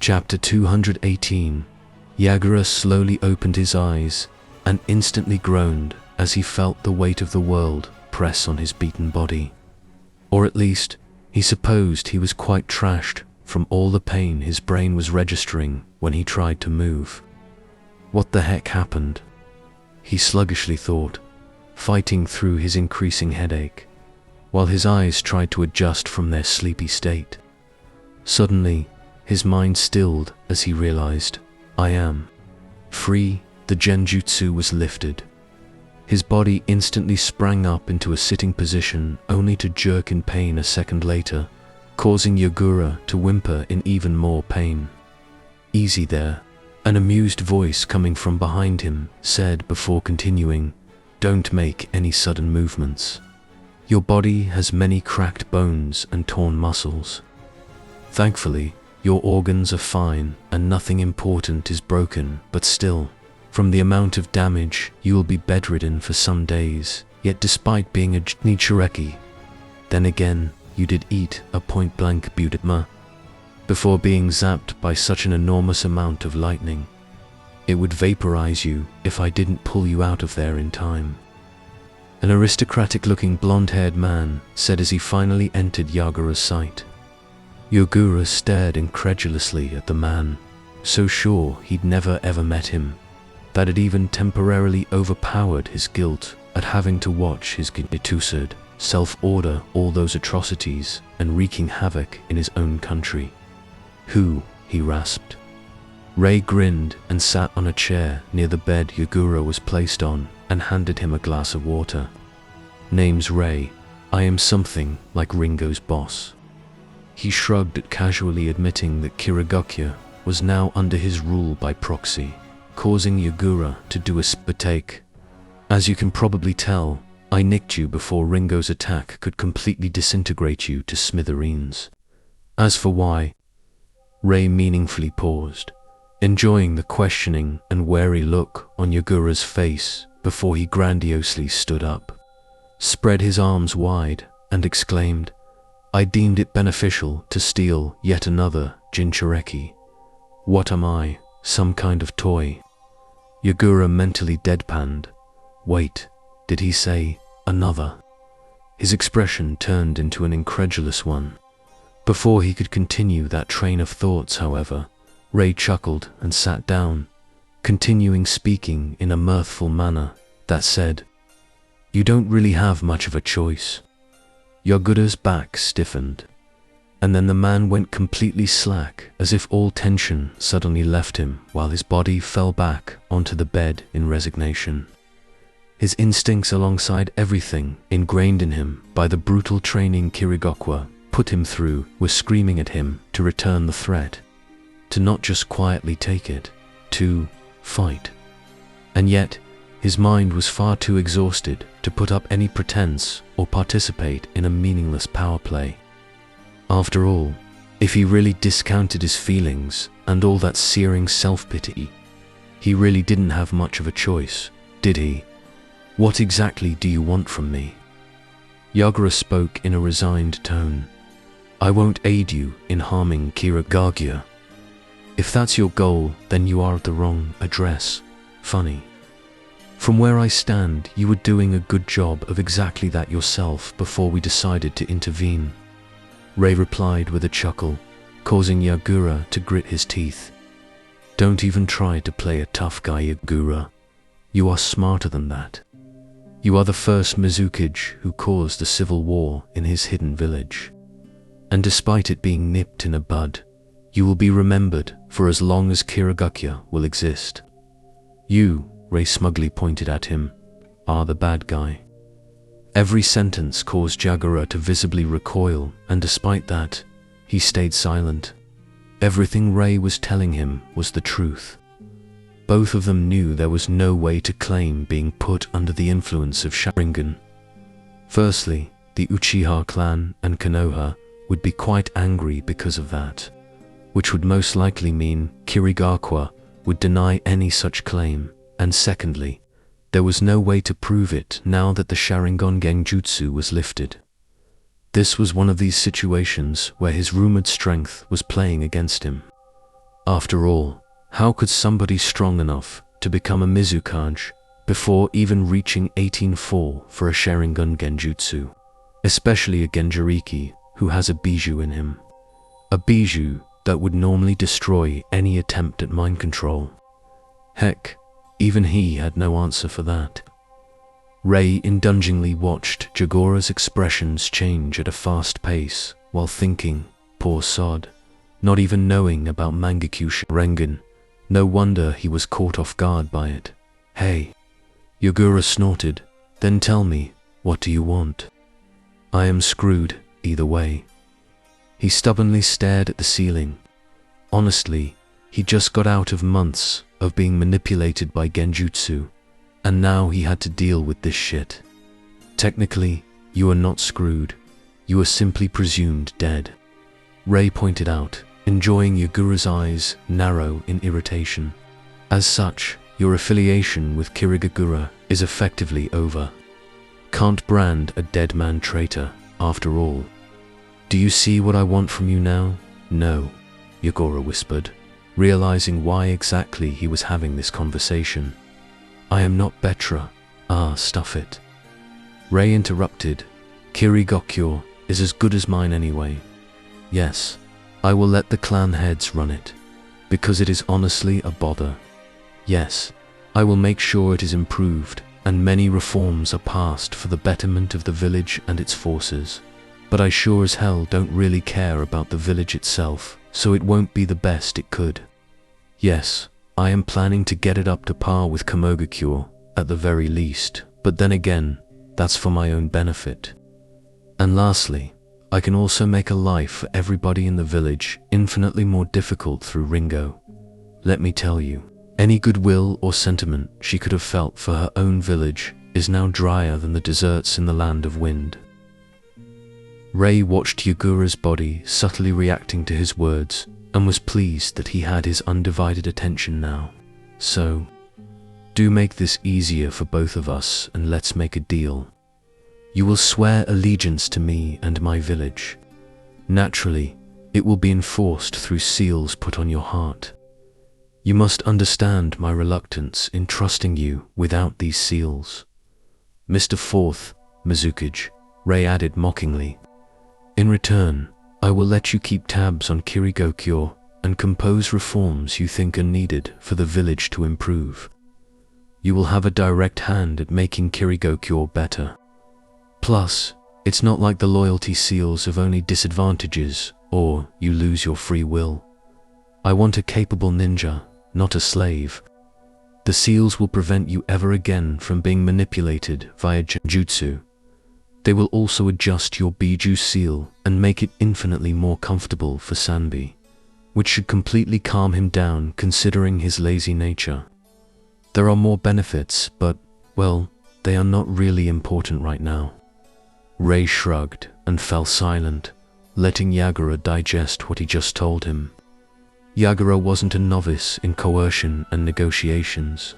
Chapter 218. Yagura slowly opened his eyes and instantly groaned as he felt the weight of the world press on his beaten body. Or at least, he supposed he was quite trashed from all the pain his brain was registering when he tried to move. What the heck happened? He sluggishly thought, fighting through his increasing headache, while his eyes tried to adjust from their sleepy state. Suddenly, his mind stilled as he realized, I am free. The genjutsu was lifted. His body instantly sprang up into a sitting position, only to jerk in pain a second later, causing Yagura to whimper in even more pain. Easy there, an amused voice coming from behind him said before continuing, don't make any sudden movements. Your body has many cracked bones and torn muscles. Thankfully, your organs are fine and nothing important is broken, but still, from the amount of damage, you will be bedridden for some days. Yet despite being a Nichireki, then again, you did eat a point-blank Buditma before being zapped by such an enormous amount of lightning. It would vaporize you if I didn't pull you out of there in time. An aristocratic-looking blonde-haired man said as he finally entered Yagura's sight. Yagura stared incredulously at the man, so sure he'd never ever met him, that it even temporarily overpowered his guilt at having to watch his Gitusid self-order all those atrocities and wreaking havoc in his own country. Who? He rasped. Ray grinned and sat on a chair near the bed Yagura was placed on and handed him a glass of water. Name's Ray. I am something like Ringo's boss. He shrugged, casually admitting that Kirigakure was now under his rule by proxy, causing Yagura to do a spit take. As you can probably tell, I nicked you before Ringo's attack could completely disintegrate you to smithereens. As for why, Ray meaningfully paused, enjoying the questioning and wary look on Yagura's face before he grandiosely stood up, spread his arms wide, and exclaimed, I deemed it beneficial to steal yet another Jinchuriki. What am I, some kind of toy? Yagura mentally deadpanned. Wait, did he say, another? His expression turned into an incredulous one. Before he could continue that train of thoughts, however, Ray chuckled and sat down, continuing speaking in a mirthful manner that said, You don't really have much of a choice. Yagura's back stiffened, and then the man went completely slack as if all tension suddenly left him while his body fell back onto the bed in resignation. His instincts alongside everything ingrained in him by the brutal training Kirigakure put him through were screaming at him to return the threat, to not just quietly take it, to fight. And yet, his mind was far too exhausted to put up any pretense or participate in a meaningless power play. After all, if he really discounted his feelings and all that searing self-pity, he really didn't have much of a choice, did he? What exactly do you want from me? Yagura spoke in a resigned tone. I won't aid you in harming Kirigakure. If that's your goal, then you are at the wrong address. Funny. From where I stand, you were doing a good job of exactly that yourself before we decided to intervene. Ray replied with a chuckle, causing Yagura to grit his teeth. Don't even try to play a tough guy, Yagura. You are smarter than that. You are the first Mizukage who caused a civil war in his hidden village. And despite it being nipped in a bud, you will be remembered for as long as Kirigakure will exist. You, Ray smugly pointed at him, are the bad guy. Every sentence caused Yagura to visibly recoil, and despite that, he stayed silent. Everything Ray was telling him was the truth. Both of them knew there was no way to claim being put under the influence of Sharingan. Firstly, the Uchiha clan and Konoha would be quite angry because of that, which would most likely mean Kirigakure would deny any such claim, and secondly, there was no way to prove it now that the Sharingan Genjutsu was lifted. This was one of these situations where his rumored strength was playing against him. After all, how could somebody strong enough to become a Mizukage before even reaching 18-4 for a Sharingan Genjutsu? Especially a Genjuriki who has a bijou in him. A bijou that would normally destroy any attempt at mind control. Heck, even he had no answer for that. Ray indulgently watched Jagora's expressions change at a fast pace while thinking, poor sod, not even knowing about Mangekyo Sharingan. No wonder he was caught off guard by it. Hey. Yagura snorted, then tell me, what do you want? I am screwed, either way. He stubbornly stared at the ceiling. Honestly, he just got out of months of being manipulated by Genjutsu, and now he had to deal with this shit. Technically, you are not screwed. You are simply presumed dead. Ray pointed out, enjoying Yagura's eyes narrow in irritation. As such, your affiliation with Kirigagura is effectively over. Can't brand a dead man traitor, after all. Do you see what I want from you now? No, Yagura whispered, realizing why exactly he was having this conversation. I am not Betra. Ah, stuff it. Ray interrupted. Kirigokyo is as good as mine anyway. Yes, I will let the clan heads run it, because it is honestly a bother. Yes, I will make sure it is improved and many reforms are passed for the betterment of the village and its forces. But I sure as hell don't really care about the village itself, so it won't be the best it could. Yes, I am planning to get it up to par with Kamogakure, at the very least, but then again, that's for my own benefit. And lastly, I can also make a life for everybody in the village infinitely more difficult through Ringo. Let me tell you, any goodwill or sentiment she could have felt for her own village is now drier than the deserts in the land of wind. Ray watched Yagura's body subtly reacting to his words and was pleased that he had his undivided attention now. So, do make this easier for both of us and let's make a deal. You will swear allegiance to me and my village. Naturally, it will be enforced through seals put on your heart. You must understand my reluctance in trusting you without these seals. Mr. Fourth Mizukage, Ray added mockingly. In return, I will let you keep tabs on Kirigokyo and compose reforms you think are needed for the village to improve. You will have a direct hand at making Kirigokyo better. Plus, it's not like the loyalty seals have only disadvantages or you lose your free will. I want a capable ninja, not a slave. The seals will prevent you ever again from being manipulated via jutsu. They will also adjust your bijou seal and make it infinitely more comfortable for Sanbi, which should completely calm him down considering his lazy nature. There are more benefits, but, well, they are not really important right now. Ray shrugged and fell silent, letting Yagura digest what he just told him. Yagura wasn't a novice in coercion and negotiations.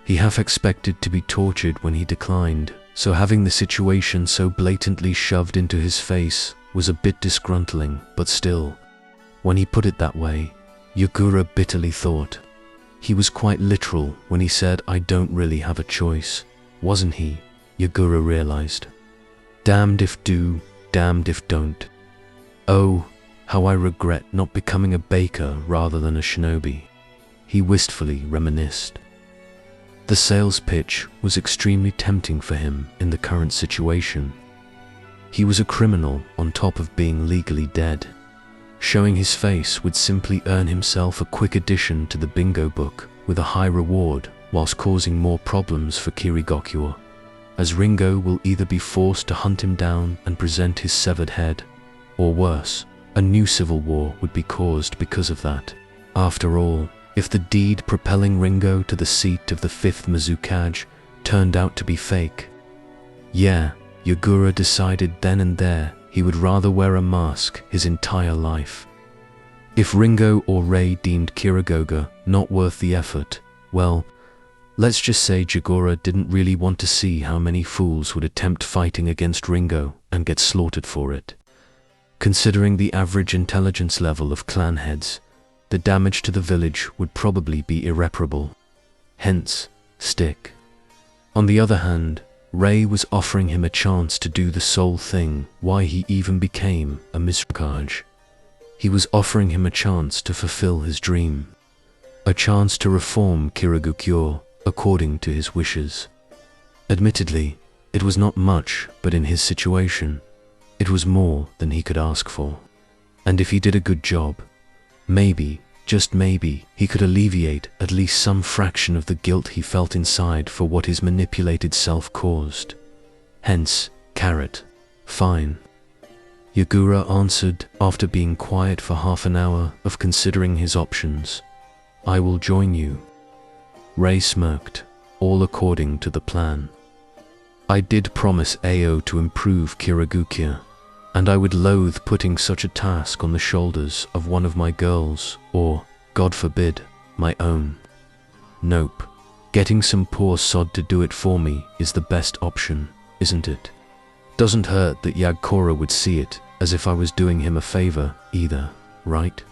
He half expected to be tortured when he declined, so having the situation so blatantly shoved into his face was a bit disgruntling, but still, when he put it that way, Yagura bitterly thought. He was quite literal when he said, I don't really have a choice, wasn't he? Yagura realized. Damned if do, damned if don't. Oh, how I regret not becoming a baker rather than a shinobi, he wistfully reminisced. The sales pitch was extremely tempting for him in the current situation. He was a criminal on top of being legally dead. Showing his face would simply earn himself a quick addition to the bingo book with a high reward whilst causing more problems for Kirigokyo, as Ringo will either be forced to hunt him down and present his severed head, or worse, a new civil war would be caused because of that. After all, if the deed propelling Ringo to the seat of the 5th Mizukage turned out to be fake, yeah, Yagura decided then and there he would rather wear a mask his entire life. If Ringo or Ray deemed Kirigoga not worth the effort, well, let's just say Yagura didn't really want to see how many fools would attempt fighting against Ringo and get slaughtered for it. Considering the average intelligence level of clan heads, the damage to the village would probably be irreparable. Hence, stick. On the other hand, Ray was offering him a chance to do the sole thing why he even became a Mizukage. He was offering him a chance to fulfill his dream. A chance to reform Kirigukyo according to his wishes. Admittedly, it was not much, but in his situation, it was more than he could ask for. And if he did a good job, maybe, just maybe, he could alleviate at least some fraction of the guilt he felt inside for what his manipulated self caused. Hence, carrot. Fine. Yagura answered after being quiet for half an hour of considering his options. I will join you. Ray smirked, all according to the plan. I did promise Ao to improve Kirigukyo, and I would loathe putting such a task on the shoulders of one of my girls, or, God forbid, my own. Nope. Getting some poor sod to do it for me is the best option, isn't it? Doesn't hurt that Yagkora would see it as if I was doing him a favor either, right?